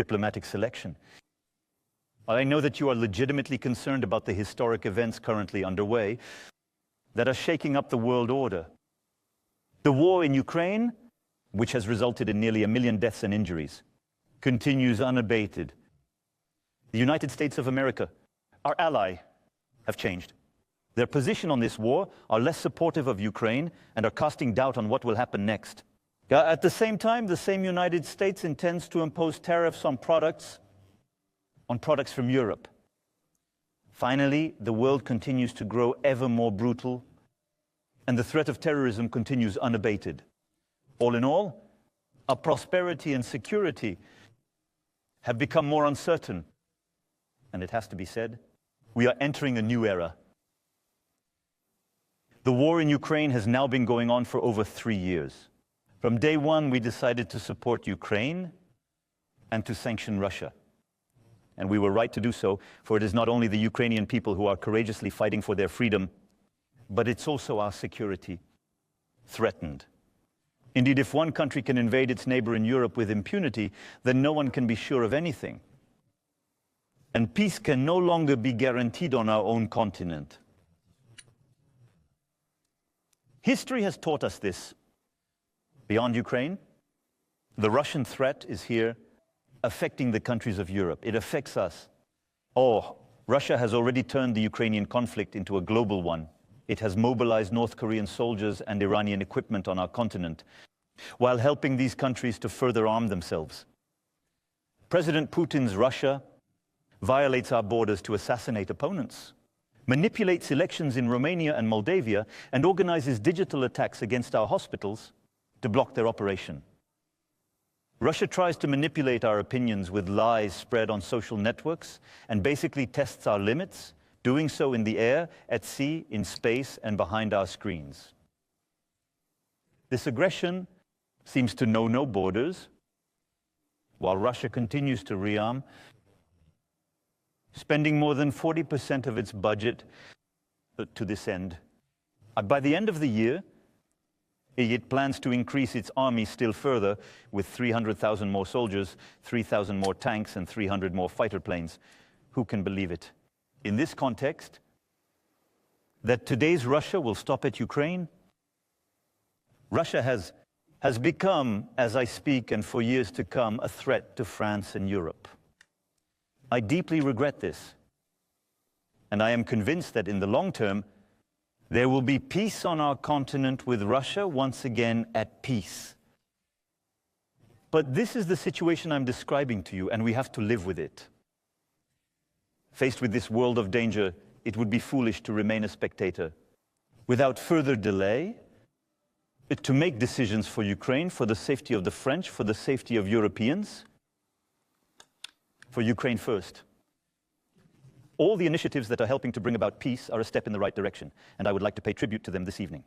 diplomatic selection. I know that you are legitimately concerned about the historic events currently underway that are shaking up the world order. The war in Ukraine, which has resulted in nearly 1 million deaths and injuries, continues unabated. The United States of America, our ally, have changed. Their position on this war are less supportive of Ukraine and are casting doubt on what will happen next. At the same time, the same United States intends to impose tariffs on products from Europe. Finally, the world continues to grow ever more brutal, and the threat of terrorism continues unabated. All in all, our prosperity and security have become more uncertain, and it has to be said, we are entering a new era. The war in Ukraine has now been going on for over 3 years. From day one, we decided to support Ukraine and to sanction Russia. And we were right to do so, for it is not only the Ukrainian people who are courageously fighting for their freedom, but it's also our security threatened. Indeed, if one country can invade its neighbor in Europe with impunity, then no one can be sure of anything. And peace can no longer be guaranteed on our own continent. History has taught us this. Beyond Ukraine, the Russian threat is here, affecting the countries of Europe. It affects us. Russia has already turned the Ukrainian conflict into a global one. It has mobilized North Korean soldiers and Iranian equipment on our continent, while helping these countries to further arm themselves. President Putin's Russia violates our borders to assassinate opponents, manipulates elections in Romania and Moldavia, and organizes digital attacks against our hospitals to block their operation. Russia tries to manipulate our opinions with lies spread on social networks and basically tests our limits, doing so in the air, at sea, in space, and behind our screens. This aggression seems to know no borders, while Russia continues to rearm, spending more than 40% of its budget to this end. By the end of the year, it plans to increase its army still further with 300,000 more soldiers, 3,000 more tanks, and 300 more fighter planes. Who can believe it? In this context, that today's Russia will stop at Ukraine? Russia has become, as I speak and for years to come, a threat to France and Europe. I deeply regret this, and I am convinced that in the long term, there will be peace on our continent with Russia once again at peace. But this is the situation I'm describing to you, and we have to live with it. Faced with this world of danger, it would be foolish to remain a spectator. Without further delay, to make decisions for Ukraine, for the safety of the French, for the safety of Europeans, for Ukraine first. All the initiatives that are helping to bring about peace are a step in the right direction, and I would like to pay tribute to them this evening.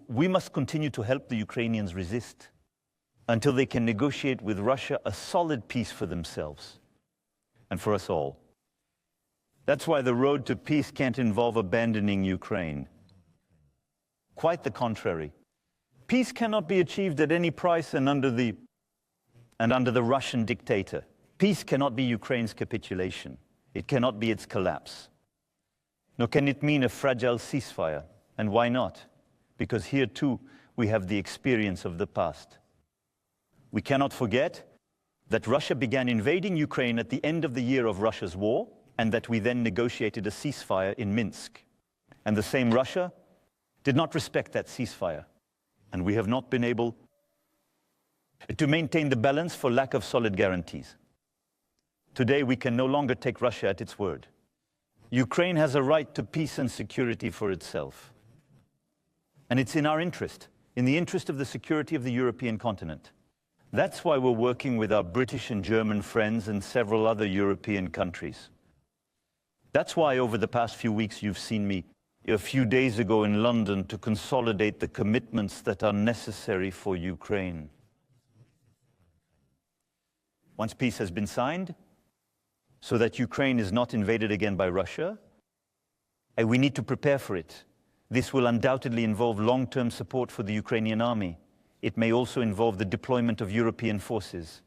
We must continue to help the Ukrainians resist until they can negotiate with Russia a solid peace for themselves and for us all. That's why the road to peace can't involve abandoning Ukraine. Quite the contrary. Peace cannot be achieved at any price and under the Russian dictator. Peace cannot be Ukraine's capitulation. It cannot be its collapse. Nor can it mean a fragile ceasefire. And why not? Because here too we have the experience of the past. We cannot forget that Russia began invading Ukraine at the end of the year of Russia's war, and that we then negotiated a ceasefire in Minsk. And the same Russia did not respect that ceasefire. And we have not been able to maintain the balance for lack of solid guarantees. Today, we can no longer take Russia at its word. Ukraine has a right to peace and security for itself. And it's in our interest, in the interest of the security of the European continent. That's why we're working with our British and German friends and several other European countries. That's why over the past few weeks you've seen me a few days ago in London to consolidate the commitments that are necessary for Ukraine. Once peace has been signed, so that Ukraine is not invaded again by Russia, and we need to prepare for it. This will undoubtedly involve long-term support for the Ukrainian army. It may also involve the deployment of European forces.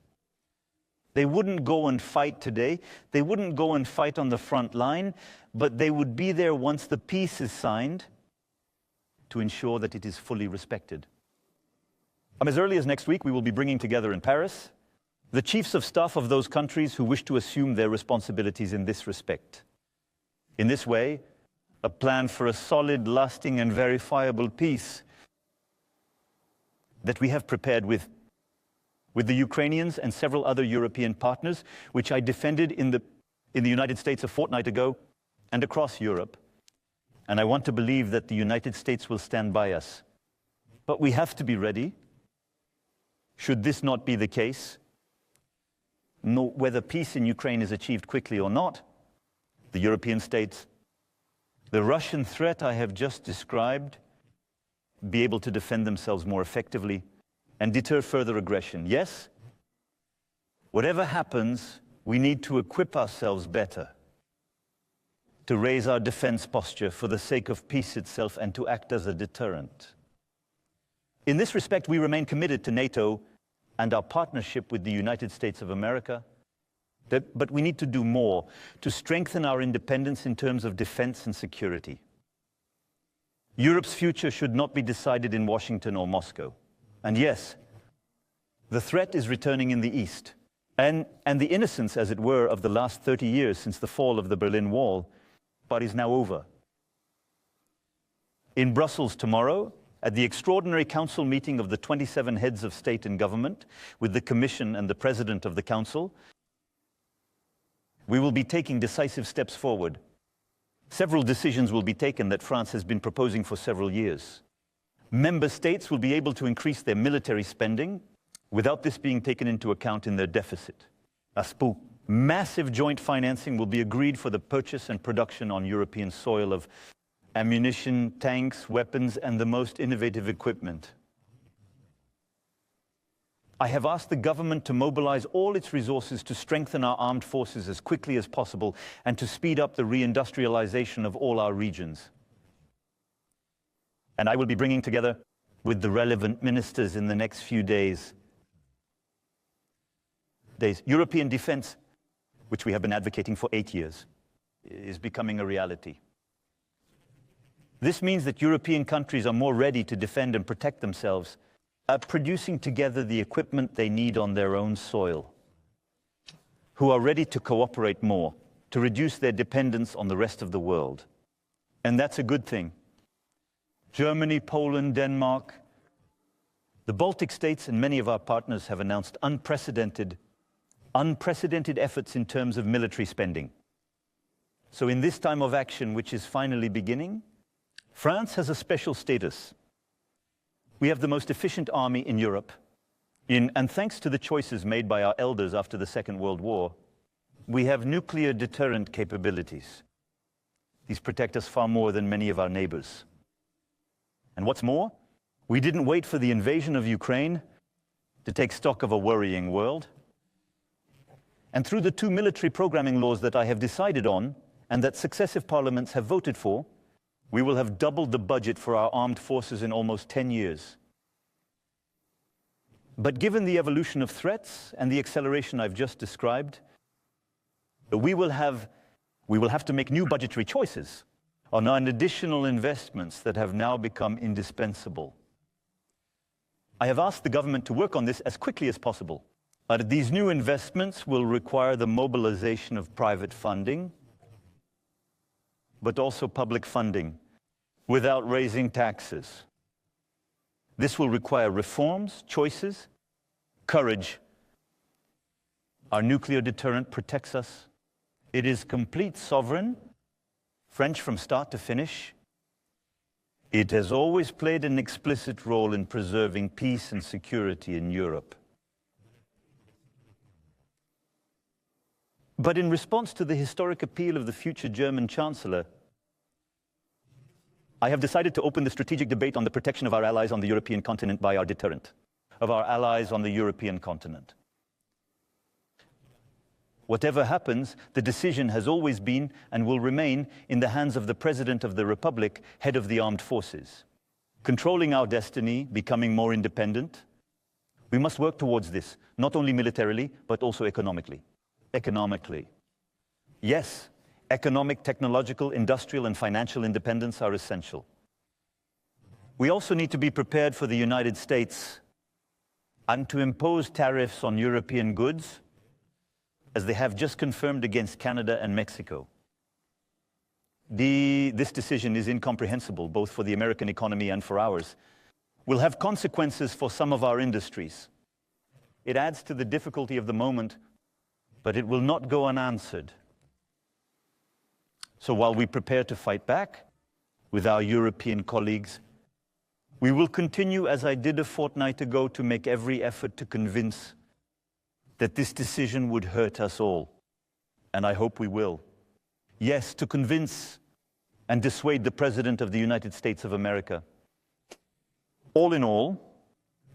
They wouldn't go and fight today. They wouldn't go and fight on the front line, but they would be there once the peace is signed to ensure that it is fully respected. As early as next week, we will be bringing together in Paris the chiefs of staff of those countries who wish to assume their responsibilities in this respect. In this way, a plan for a solid, lasting, and verifiable peace that we have prepared with the Ukrainians and several other European partners, which I defended in the United States a fortnight ago and across Europe. And I want to believe that the United States will stand by us. But we have to be ready, should this not be the case, whether peace in Ukraine is achieved quickly or not, the European states, the Russian threat I have just described, be able to defend themselves more effectively and deter further aggression. Yes, whatever happens, we need to equip ourselves better to raise our defense posture for the sake of peace itself and to act as a deterrent. In this respect, we remain committed to NATO and our partnership with the United States of America, but we need to do more to strengthen our independence in terms of defense and security. Europe's future should not be decided in Washington or Moscow. And yes, the threat is returning in the East. And the innocence, as it were, of the last 30 years since the fall of the Berlin Wall, but is now over. In Brussels tomorrow, at the extraordinary council meeting of the 27 heads of state and government, with the Commission and the President of the Council, we will be taking decisive steps forward. Several decisions will be taken that France has been proposing for several years. Member states will be able to increase their military spending without this being taken into account in their deficit. ASPU. Massive joint financing will be agreed for the purchase and production on European soil of ammunition, tanks, weapons, and the most innovative equipment. I have asked the government to mobilize all its resources to strengthen our armed forces as quickly as possible and to speed up the reindustrialization of all our regions. And I will be bringing together with the relevant ministers in the next few days. European defense, which we have been advocating for 8 years, is becoming a reality. This means that European countries are more ready to defend and protect themselves, producing together the equipment they need on their own soil, who are ready to cooperate more, to reduce their dependence on the rest of the world. And that's a good thing. Germany, Poland, Denmark, the Baltic states and many of our partners have announced unprecedented efforts in terms of military spending. So in this time of action, which is finally beginning, France has a special status. We have the most efficient army in Europe, and thanks to the choices made by our elders after the Second World War, we have nuclear deterrent capabilities. These protect us far more than many of our neighbors. And what's more, we didn't wait for the invasion of Ukraine to take stock of a worrying world. And through the 2 military programming laws that I have decided on and that successive parliaments have voted for, we will have doubled the budget for our armed forces in almost 10 years. But given the evolution of threats and the acceleration I've just described, we will have to make new budgetary choices on additional investments that have now become indispensable. I have asked the government to work on this as quickly as possible. But these new investments will require the mobilization of private funding, but also public funding, without raising taxes. This will require reforms, choices, courage. Our nuclear deterrent protects us. It is complete sovereign, French from start to finish. It has always played an explicit role in preserving peace and security in Europe. But in response to the historic appeal of the future German Chancellor, I have decided to open the strategic debate on the protection of our allies on the European continent by our deterrent, of our allies on the European continent. Whatever happens, the decision has always been and will remain in the hands of the President of the Republic, head of the armed forces. Controlling our destiny, becoming more independent, We must work towards this, not only militarily, but also economically. Economically. Yes, economic, technological, industrial, and financial independence are essential. We also need to be prepared for the United States and to impose tariffs on European goods, as they have just confirmed against Canada and Mexico. This decision is incomprehensible, both for the American economy and for ours. Will have consequences for some of our industries. It adds to the difficulty of the moment, but it will not go unanswered. So while we prepare to fight back with our European colleagues, we will continue, as I did a fortnight ago, to make every effort to convince that this decision would hurt us all. And I hope we will. Yes, to convince and dissuade the President of the United States of America. All in all,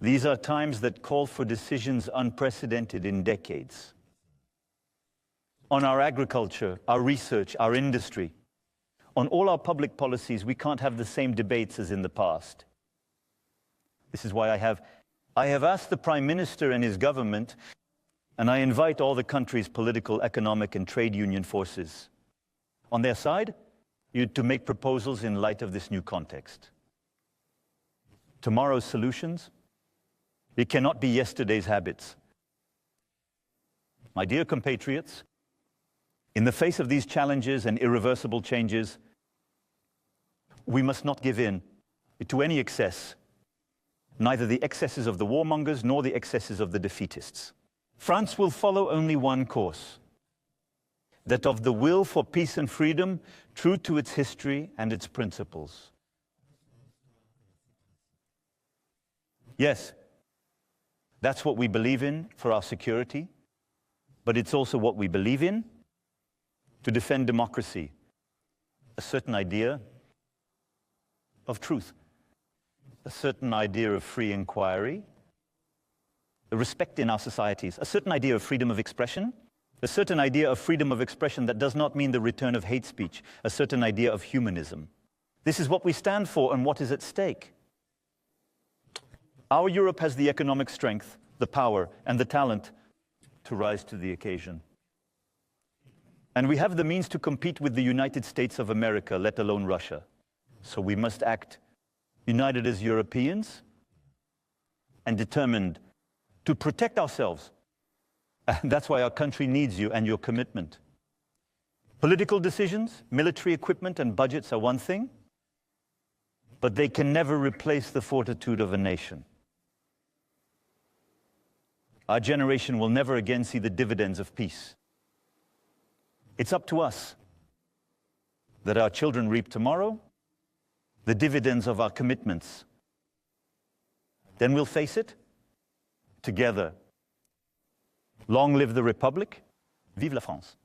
these are times that call for decisions unprecedented in decades. On our agriculture, our research, our industry, on all our public policies, we can't have the same debates as in the past. This is why I have asked the Prime Minister and his government, and I invite all the country's political, economic, and trade union forces on their side to make proposals in light of this new context. Tomorrow's solutions, it cannot be yesterday's habits. My dear compatriots, in the face of these challenges and irreversible changes, we must not give in to any excess, neither the excesses of the warmongers nor the excesses of the defeatists. France will follow only one course, that of the will for peace and freedom, true to its history and its principles. Yes, that's what we believe in for our security, but it's also what we believe in to defend democracy, a certain idea of truth, a certain idea of free inquiry, the respect in our societies, a certain idea of freedom of expression, a certain idea of freedom of expression that does not mean the return of hate speech, a certain idea of humanism. This is what we stand for and what is at stake. Our Europe has the economic strength, the power, and the talent to rise to the occasion. And we have the means to compete with the United States of America, let alone Russia. So we must act united as Europeans and determined to protect ourselves. And that's why our country needs you and your commitment. Political decisions, military equipment, and budgets are one thing, but they can never replace the fortitude of a nation. Our generation will never again see the dividends of peace. It's up to us that our children reap tomorrow the dividends of our commitments. Then we'll face it together. Long live the Republic. Vive la France.